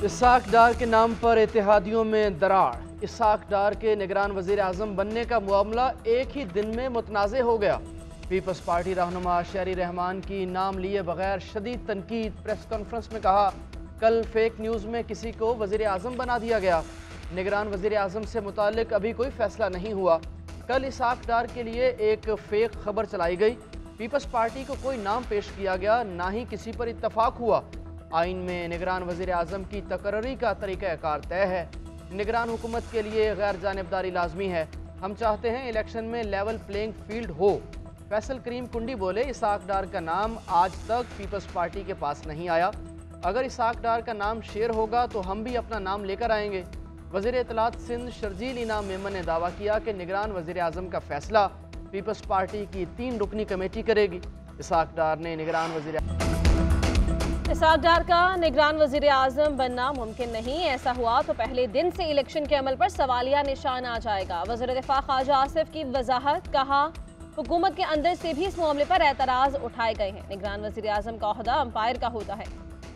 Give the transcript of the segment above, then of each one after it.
Isaac डार के नाम पर इत्तेहादियों में दरार। इसाक डार के निगरान वजीर आजम बनने का मामला एक ही दिन में मुतनाज़ हो गया। पीपल्स पार्टी रहनुमा शहरी रहमान की नाम लिए बगैर शदीद तनकीद। प्रेस कॉन्फ्रेंस में कहा, कल फेक न्यूज़ में किसी को वजीर आजम बना दिया गया। निगरान वजीर आजम से मुतालिक अभी कोई फैसला नहीं हुआ। कल इसाक डार के लिए एक फेक खबर चलाई गई। पीपल्स पार्टी को कोई नाम पेश किया गया, ना ही किसी पर इत्तफाक हुआ। आइन में निगरान वजीर आजम की तकर्री का तरीक़ाकार तय है। निगरान हुकूमत के लिए गैर जानिबदारी लाजमी है। हम चाहते हैं इलेक्शन में लेवल प्लेइंग फील्ड हो। फैसल करीम कुंडी बोले, इसाक डार का नाम आज तक पीपल्स पार्टी के पास नहीं आया। अगर इसाक डार का नाम शेयर होगा तो हम भी अपना नाम लेकर आएंगे। वज़ीर इत्तलात सिंध शर्जील इनाम मेमन ने दावा किया कि निगरान वज़ीर आज़म का फैसला पीपल्स पार्टी की 3 रुकनी कमेटी करेगी। इसाक डार ने इसाक डार का निगरान वज़ीर आज़म बनना मुमकिन नहीं। ऐसा हुआ तो पहले दिन से इलेक्शन के अमल पर सवालिया निशान आ जाएगा। वज़ीर दिफा ख्वाजा आसिफ की वजाहत, कहा हुकूमत के अंदर से भी इस मामले पर एतराज़ उठाए गए हैं। निगरान वज़ीर आज़म का ओहदा अंपायर का होता है।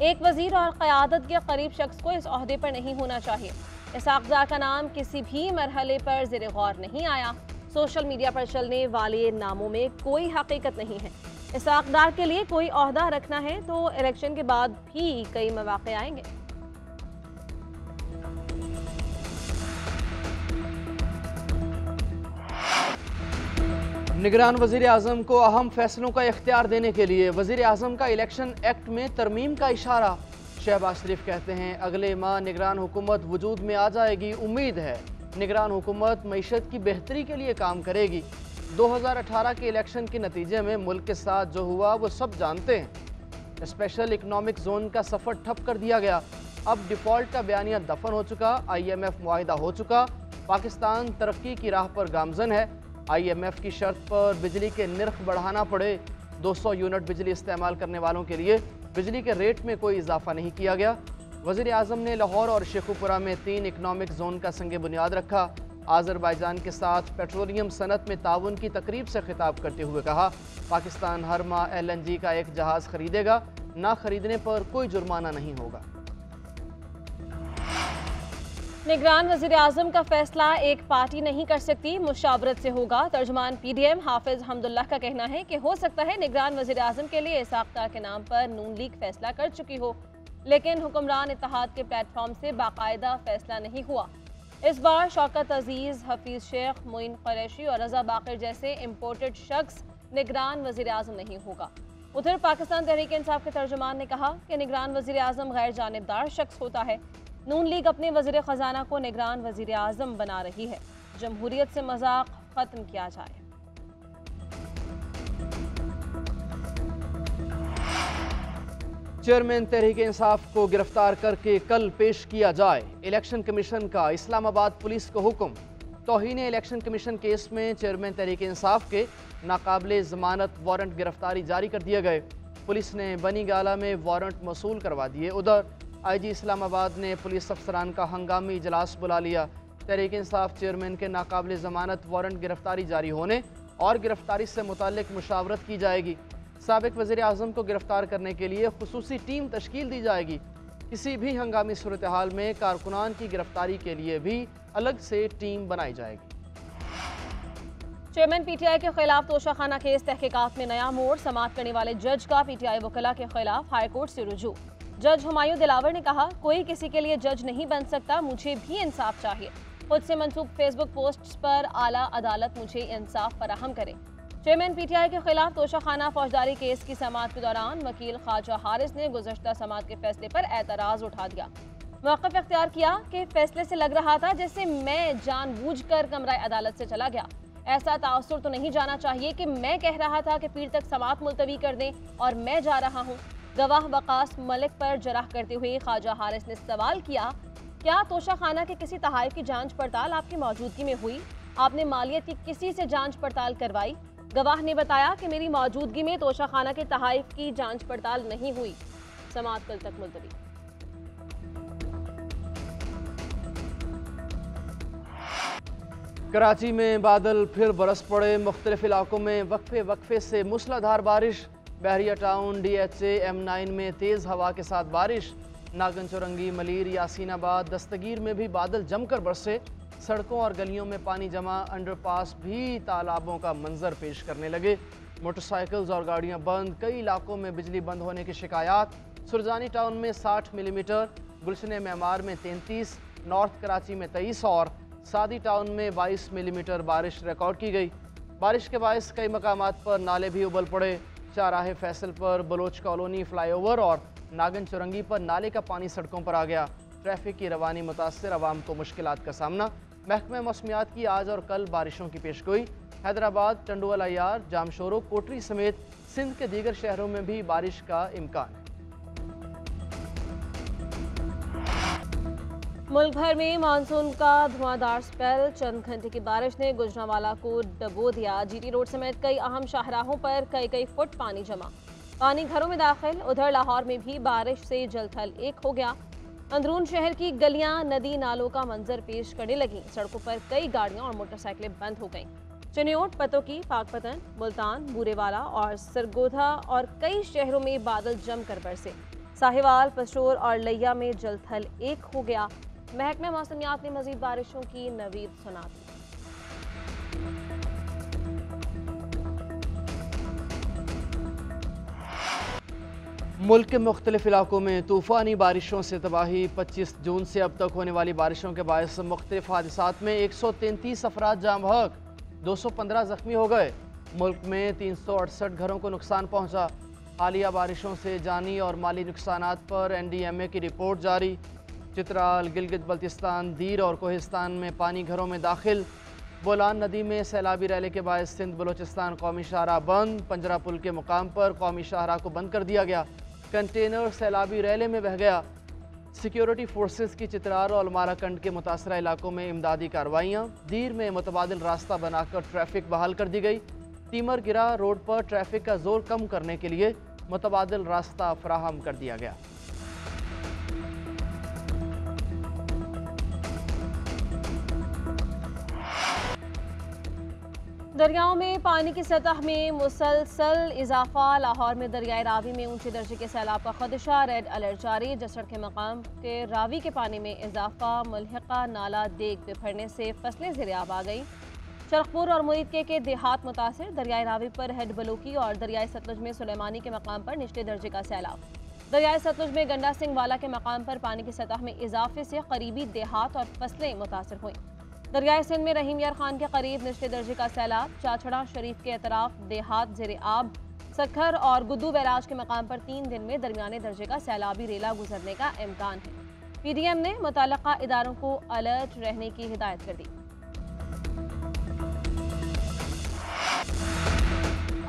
एक वज़ीर और क़यादत के करीब शख्स को इस ओहदे पर नहीं होना चाहिए। इसाक डार का नाम किसी भी मरहले पर ज़ेरे गौर नहीं आया। सोशल मीडिया पर चलने वाले नामों में कोई हकीकत नहीं है। इसाक डार के लिए कोई ओहदा रखना है तो इलेक्शन के बाद भी कई मौक़े आएंगे। निगरान वज़ीर आज़म को अहम फैसलों का इख्तियार देने के लिए वज़ीर आज़म का इलेक्शन एक्ट में तरमीम का इशारा। शहबाज शरीफ कहते हैं, अगले माह निगरान हुकूमत वजूद में आ जाएगी। उम्मीद है निगरान हुकूमत मईशत की बेहतरी के लिए काम करेगी। 2018 के इलेक्शन के नतीजे में मुल्क के साथ जो हुआ वो सब जानते हैं। स्पेशल इकनॉमिक जोन का सफ़र ठप कर दिया गया। अब डिफ़ॉल्ट का बयानिया दफन हो चुका। IMF मुआहिदा हो चुका। पाकिस्तान तरक्की की राह पर गामजन है। IMF की शर्त पर बिजली के निर्ख बढ़ाना पड़े। 200 यूनिट बिजली इस्तेमाल करने वालों के लिए बिजली के रेट में कोई इजाफा नहीं किया गया। वज़ीर आज़म ने लाहौर और शेखुपुरा में 3 इकनॉमिक जोन का संग बुनियाद रखा। आज़रबाईजान के साथ पेट्रोलियम सनत में ताउन की तकरीब से खिताब करते हुए कहा, पाकिस्तान हर माह LNG का एक जहाज़ खरीदेगा, ना खरीदने पर कोई जुर्माना नहीं होगा। निगरान वज़ीर आज़म का फैसला एक पार्टी नहीं कर सकती, मुशावरत से होगा। तर्जुमान PDM हाफिज हमदुल्लाह का कहना है कि हो सकता है निगरान वज़ीर आज़म के लिए इसाक डार के नाम पर नून लीग फैसला कर चुकी हो, लेकिन हुक्मरान इत्तेहाद के प्लेटफॉर्म से बाकायदा फैसला नहीं हुआ। इस बार शौकत अजीज़, हफीज़ शेख, मोइन कुरैशी और रज़ा बाक़िर जैसे इम्पोर्टेड शख्स निगरान वज़ीर आज़म नहीं होगा। उधर पाकिस्तान तहरीक इंसाफ के तर्जुमान ने कहा कि निगरान वज़ीर आज़म गैर जानिबदार शख्स होता है। नून लीग अपने वज़ीर ख़जाना को निगरान वज़ीर आज़म बना रही है। जमहूरियत से मजाक ख़त्म किया जाए। चेयरमैन तहरीक इंसाफ को गिरफ्तार करके कल पेश किया जाए। इलेक्शन कमीशन का इस्लामाबाद पुलिस को हुक्म। तौहीन इलेक्शन कमीशन केस में चेयरमैन तहरीक इंसाफ के नाकाबिले ज़मानत वारंट गिरफ्तारी जारी कर दिए गए। पुलिस ने बनी गाला में वारंट मसूल करवा दिए। उधर IG इस्लामाबाद ने पुलिस अफसरान का हंगामी इजलास बुला लिया। तहरीक इंसाफ चेयरमैन के नाकाबिले ज़मानत वारंट गिरफ्तारी जारी होने और गिरफ्तारी से मुताल्लिक मुशावरत की जाएगी। साबिक वज़ीर आज़म को गिरफ्तार करने के लिए खुसूसी टीम तश्कील दी जाएगी। किसी भी हंगामी सूरत हाल में कारकुनान की गिरफ्तारी के लिए भी अलग से टीम बनाई जाएगी। चेयरमैन PTI के खिलाफ तोशाखाना केस तहकीकात में नया मोड़। समाअत करने वाले जज का PTI वकला के खिलाफ हाईकोर्ट से रुजू। जज हुमायूं दिलावर ने कहा, कोई किसी के लिए जज नहीं बन सकता, मुझे भी इंसाफ चाहिए। खुद से मंसूब फेसबुक पोस्ट्स पर आला अदालत मुझे इंसाफ फराहम करे। चेयरमैन PTI के खिलाफ तोशाखाना फौजदारी केस की समाअत के दौरान वकील ख्वाजा हारिस ने गुज़श्ता समाअत के फैसले पर एतराज़ उठा दिया। मौक़िफ़ इख्तियार किया कि फैसले से लग रहा था जैसे मैं जानबूझकर कमरा अदालत से चला गया। ऐसा तासुर तो नहीं जाना चाहिए कि मैं कह रहा था कि पीर तक समाअत मुलतवी कर दें और मैं जा रहा हूँ। गवाह वकास मलिक पर जराह करते हुए ख्वाजा हारिस ने सवाल किया, क्या तोशाखाना के किसी तहाइफ की जांच पड़ताल आपकी मौजूदगी में हुई? आपने मालियत की किसी से जांच पड़ताल करवाई? गवाह ने बताया कि मेरी मौजूदगी में तोशाखाना के तहाइफ की जांच पड़ताल नहीं हुई। समाअत कल तक मुलतवी। कराची में बादल फिर बरस पड़े। मुख्तलिफ इलाकों में वक्फे वक्फे से मूसलाधार बारिश। बहरिया टाउन, DHA, M9 में तेज़ हवा के साथ बारिश। नागन चौरंगी, मलीर, यासीनाबाद, दस्तगीर में भी बादल जमकर बरसे। सड़कों और गलियों में पानी जमा, अंडरपास भी तालाबों का मंजर पेश करने लगे। मोटरसाइकिल्स और गाड़ियां बंद, कई इलाकों में बिजली बंद होने की शिकायत। सुरजानी टाउन में 60 मिलीमीटर, गुलशन मेमार में 33, नॉर्थ कराची में 23 और सादी टाउन में 22 मिलीमीटर बारिश रिकॉर्ड की गई। बारिश के बायस कई मकामात पर नाले भी उबल पड़े। चौराहे फैसल पर बलोच कॉलोनी फ्लाईओवर और नागन चौरंगी पर नाले का पानी सड़कों पर आ गया। ट्रैफिक की रवानी मुतासर आवाम को मुश्किलात का सामना। महकमा मौसमियात की आज और कल बारिशों की पेशगोई। हैदराबाद, टंडुअल अय्यार, जामशोरो, कोटरी समेत सिंध के दीगर शहरों में भी बारिश का इम्कान है। मुल्क भर में मानसून का धुआंधार स्पेल, चंद घंटे की बारिश ने गुजरांवाला को डबो दिया। जीटी रोड समेत कई अहम शाहराहों पर कई फुट पानी जमा, पानी घरों में दाखिल। उधर लाहौर में भी बारिश से जलथल एक हो गया। अंदरून शहर की गलियां नदी नालों का मंजर पेश करने लगी। सड़कों पर कई गाड़ियां और मोटरसाइकिलें बंद हो गईं। चिन्योट, पतोकी, पाकपतन, मुल्तान, बूरेवाला और सरगोधा और कई शहरों में बादल जमकर बरसे। साहिवाल, पशोर और लिया में जलथल एक हो गया। महकमा मौसमियात ने मजीद बारिशों की नवीद सुना दी। मुल्क के मुख्तलिफ इलाकों में तूफ़ानी बारिशों से तबाही। 25 जून से अब तक होने वाली बारिशों के बायस मुख्तलिफ हादसात में 133 अफराद जाँ बहक, 215 जख्मी हो गए। मुल्क में 368 घरों को नुकसान पहुँचा। हालिया बारिशों से जानी और माली नुकसानात पर NDMA की रिपोर्ट जारी। चित्राल, गिलगित बल्तिस्तान, दीर और कोहिस्तान में पानी घरों में दाखिल। बोलान नदी में सैलाबी रैली के बायस सिंध बलोचिस्तान कौमी शाहराह बंद। पंजरा पुल के मुकाम पर कौमी शाहराह को बंद कर दिया गया। कंटेनर सैलाबी रैले में बह गया। सिक्योरिटी फोर्सेस की चित्राल और अलमाराकंड के मुतासरा इलाकों में इमदादी कार्रवाइयाँ। दीर में मुतबादिल रास्ता बनाकर ट्रैफिक बहाल कर दी गई। तीमर गिरा रोड पर ट्रैफिक का जोर कम करने के लिए मुतबादिल रास्ता फराहम कर दिया गया। दरियाओं में पानी की सतह में मुसलसल इजाफा। लाहौर में दरियाए रावी में ऊंचे दर्जे के सैलाब का खदशा, रेड अलर्ट जारी। जसड़ के मकाम के रावी के पानी में इजाफा। मुल्हिका नाला देग बिफरने से फसलें ज़ेर-ए-आब आ गई। चरखपुर और मुरीद के देहात मुतासिर। दरियाए रावी पर हेड बलूकी और दरियाए सतलुज में सुलेमानी के मकाम पर निचले दर्जे का सैलाब। दरियाए सतलुज में गंडा सिंह वाला के मकाम पर पानी की सतह में इजाफे से करीबी देहात और फसलें मुतासिर हुई। दरियाए सिंध में रहीम यार खान के करीब निचले दर्जे का सैलाब। चाछड़ा शरीफ के अतराफ देहात ज़ेर-ए-आब। सखर और गुद्दू बैराज के मकाम पर 3 दिन में दरमियाने दर्जे का सैलाबी रेला गुजरने का इम्कान है। PDM ने मुतल्लका इदारों को अलर्ट रहने की हिदायत कर दी।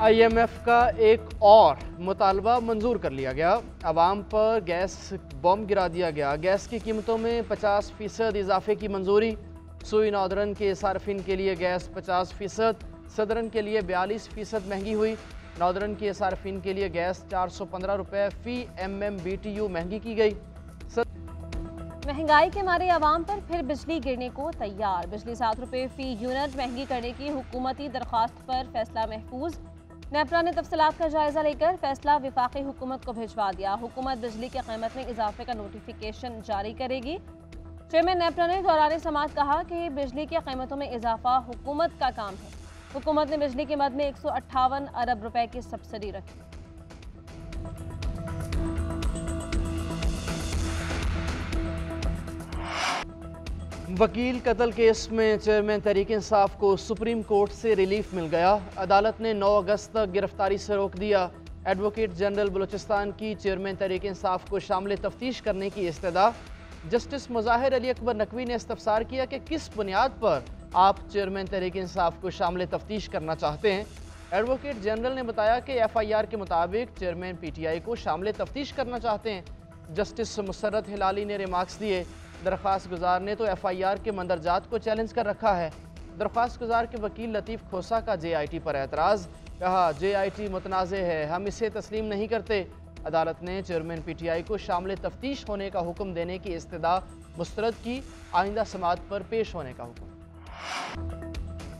IMF का एक और मुतालबा मंजूर कर लिया गया। आवाम पर गैस बम गिरा दिया गया। गैस की कीमतों में 50% इजाफे की मंजूरी। सुई नौदरन के सार्फिन के लिए गैस 50%, सदरन के लिए 42% महंगी हुई। नौदरन के सार्फिन के लिए गैस 415 रुपये फ़ी MMBTU महंगी की गई। महंगाई के मारे आवाम पर फिर बिजली गिरने को तैयार। बिजली 7 रुपये फ़ी यूनिट महंगी करने की हुकूमती दरख्वास्त पर फैसला महफूज। नेपरा ने तफसीलात का जायजा लेकर फैसला विफाकी हुकूमत को भिजवा दिया। हुकूमत बिजली की कीमत में इजाफे का नोटिफिकेशन जारी करेगी। चेयरमैन नेपरा ने दौरान समात कहा कि बिजली की कीमतों में इजाफा हुकूमत का काम है। हुकूमत ने बिजली की मद में 158 अरब रुपए की सब्सिडी रखी। वकील कत्ल केस में चेयरमैन तहरीक इंसाफ को सुप्रीम कोर्ट से रिलीफ मिल गया। अदालत ने 9 अगस्त तक गिरफ्तारी से रोक दिया। एडवोकेट जनरल बलूचिस्तान की चेयरमैन तहरीक इंसाफ को शामिल तफ्तीश करने की इस्तदा। जस्टिस मुजाहिर अली अकबर नकवी ने इस्तफसार किया कि किस बुनियाद पर आप चेयरमैन तहरीक इंसाफ को शामिल तफ्तीश करना चाहते हैं। एडवोकेट जनरल ने बताया कि FIR के मुताबिक चेयरमैन PTI को शामिल तफ्तीश करना चाहते हैं। जस्टिस मुसर्रत हिलाली ने रिमार्क्स दिए। दरख्वास्त गुजार ने तो FIR के मंदरजात को चैलेंज कर रखा है। दरख्वास्त गुजार के वकील लतीफ़ खोसा का JIT पर एतराज़। कहा JIT मुतनाज़े है, हम इसे तस्लीम नहीं करते। अदालत ने चेयरमैन PTI को शामिल तफ्तीश होने का हुक्म देने की इस्तदा मुस्तरद की। आइंदा समात पर पेश होने का हुक्म।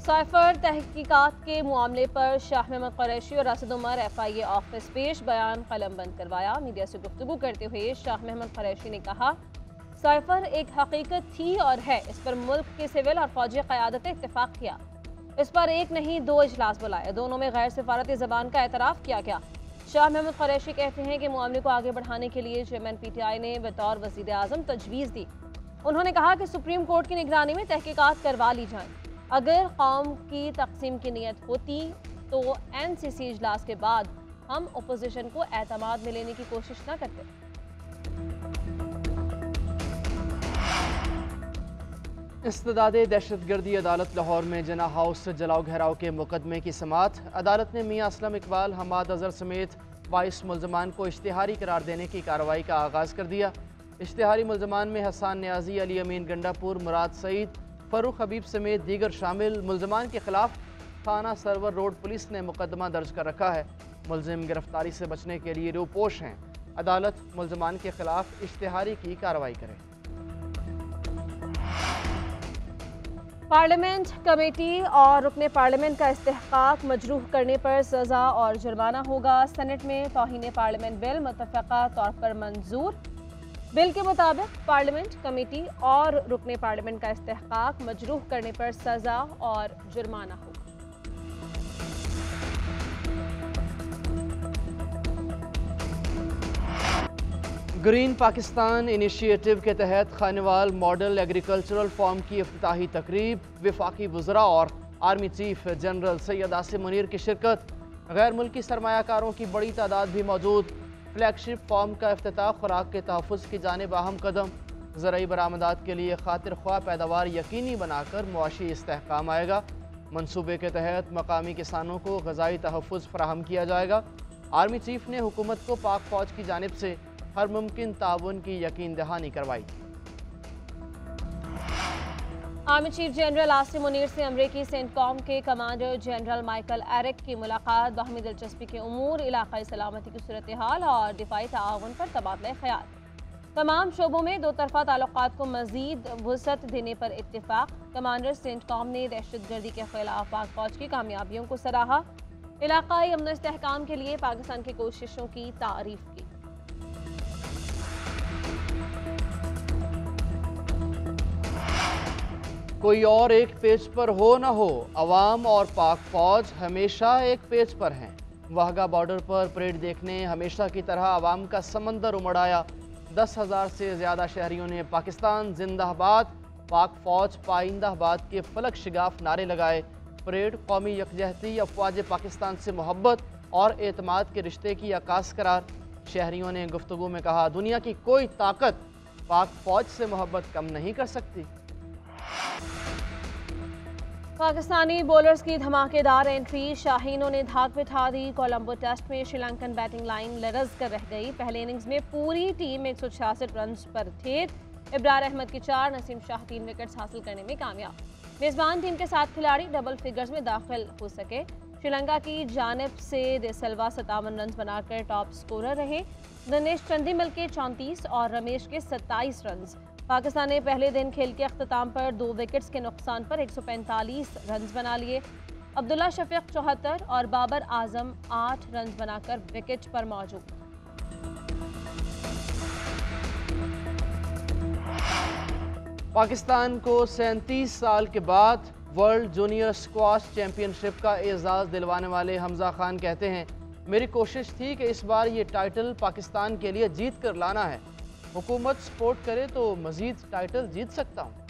साइफर तहकीकात के मामले पर शाह महमूद कुरैशी और राशिद उमर FIA ऑफिस पेश बयान कलम बंद करवाया। मीडिया से गुफ्तगू करते हुए शाह महमूद कुरैशी ने कहा, साइफर एक हकीकत थी और है। इस पर मुल्क की सिविल और फौजी क़यादत ने इत्तेफाक किया। इस पर एक नहीं 2 इजलास बुलाए, दोनों में गैर सिफारती ज़बान का एतराफ़ किया गया। शाह महमूद कुरैशी कहते हैं कि मामले को आगे बढ़ाने के लिए चेयरमैन PTI ने बतौर वज़ीर आज़म तजवीज़ दी। उन्होंने कहा कि सुप्रीम कोर्ट की निगरानी में तहकीकात करवा ली जाएं। अगर कौम की तकसीम की नीयत होती तो NCC इजलास के बाद हम अपोजिशन को एतमाद में लेने की कोशिश न करते। इस्तिदादे दहशतगर्दी अदालत लाहौर में जना हाउस जलाओ घेराव के मुकदमे की समाअत। अदालत ने मियाँ असलम इकबाल, हमाद अजहर समेत 22 मुल्ज़मान को इश्तिहारी करार देने की कार्रवाई का आगाज़ कर दिया। इश्तिहारी मुल्ज़मान में हसन न्याजी, अली अमीन गंडापुर, मुराद सईद, फ़रूख हबीब समेत दीगर शामिल। मुल्ज़मान के खिलाफ थाना सरवर रोड पुलिस ने मुकदमा दर्ज कर रखा है। मुल्ज़िम गिरफ्तारी से बचने के लिए रूपोश हैं। अदालत मुल्ज़मान के खिलाफ इश्तिहारी की कार्रवाई करे। पार्लियामेंट कमेटी और रुकने पार्लियामेंट का इस्तेहकाक मजरूह करने पर सज़ा और जुर्माना होगा। सेनेट में तौहीन पार्लियामेंट बिल मुत्तफ़क़ा तौर पर मंजूर। बिल के मुताबिक पार्लियामेंट कमेटी और रुकने पार्लियामेंट का इस्तेहकाक मजरूह करने पर सज़ा और जुर्माना होगा। ग्रीन पाकिस्तान इनिशिएटिव के तहत खानेवाल मॉडल एग्रीकल्चरल फार्म की इफ्तिताही तकरीब। वफाकी वज़रा और army chief general Syed Asim Munir की शिरकत। गैर मुल्की सरमायाकारों की बड़ी तादाद भी मौजूद। फ्लैगशिप फार्म का इफ्तिताह खुराक के तहफ़्फ़ुज़ की जानिब अहम कदम। ज़राई बरामदात के लिए खातिर ख्वाह पैदावार यकीनी बनाकर मुआशी इस्तेहकाम आएगा। मनसूबे के तहत मकामी किसानों को ग़ज़ाई तहफ़्फ़ुज़ फराहम किया जाएगा। आर्मी चीफ ने हुकूमत को पाक फ़ौज की जानिब से हर मुमकिन ताउन की यकीन दहानी करवाई। Army chief general Asim Munir से अमरीकी सेंटकॉम के कमांडर जनरल माइकल एरिक की मुलाकात। बाहमी दिलचस्पी के उमूर, इलाकाई सलामती की सूरत हाल और दिफाई ताउन पर तबादला ख्याल। तमाम शोबों में दो तरफा ताल्लुकात को मजीद वुसअत देने पर इत्तेफाक। कमांडर सेंटकॉम ने दहशतगर्दी के खिलाफ पाक फौज की कामयाबियों को सराहा। इलाकाई अमन इस्तेहकाम के लिए पाकिस्तान की कोशिशों की तारीफ की। कोई और एक पेज पर हो न हो, अवाम और पाक फौज हमेशा एक पेज पर हैं। वाहगा बॉर्डर पर परेड देखने हमेशा की तरह अवाम का समंदर उमड़ आया। 10,000 से ज़्यादा शहरियों ने पाकिस्तान जिंदाबाद, पाक फौज पाइंदाबाद के फलक शिगाफ नारे लगाए। परेड कौमी यकजहती, अफवाज पाकिस्तान से मोहब्बत और एतमाद के रिश्ते की अक्कास करार। शहरियों ने गुफ्तगू में कहा, दुनिया की कोई ताकत पाक फौज से मोहब्बत कम नहीं कर सकती। पाकिस्तानी बॉलर्स की धमाकेदार एंट्री। शाहीनों ने धाक बिठा दी। कोलंबो टेस्ट में श्रीलंकन बैटिंग लाइन लरज कर रह गई। पहले इनिंग्स में पूरी टीम 166 रन पर ढेर। इब्रार अहमद की 4, नसीम शाह 3 विकेट्स हासिल करने में कामयाब। मेजबान टीम के 7 खिलाड़ी डबल फिगर्स में दाखिल हो सके। श्रीलंका की जानिब से दे सिल्वा 57 रन बनाकर टॉप स्कोरर रहे। दिनेश चंदीमल के 34 और रमेश के 27 रन। पाकिस्तान ने पहले दिन खेल के अख्ताम पर 2 विकेट्स के नुकसान पर 145 रन बना लिए। अब्दुल्ला शफीक 74 और बाबर आजम 8 रन बनाकर विकेट पर मौजूद। पाकिस्तान को 37 साल के बाद वर्ल्ड जूनियर स्क्वाश चैंपियनशिप का एजाज़ दिलवाने वाले हमजा खान कहते हैं, मेरी कोशिश थी कि इस बार ये टाइटल पाकिस्तान के लिए जीत कर लाना है। हुकूमत सपोर्ट करे तो मज़ीद टाइटल जीत सकता हूँ।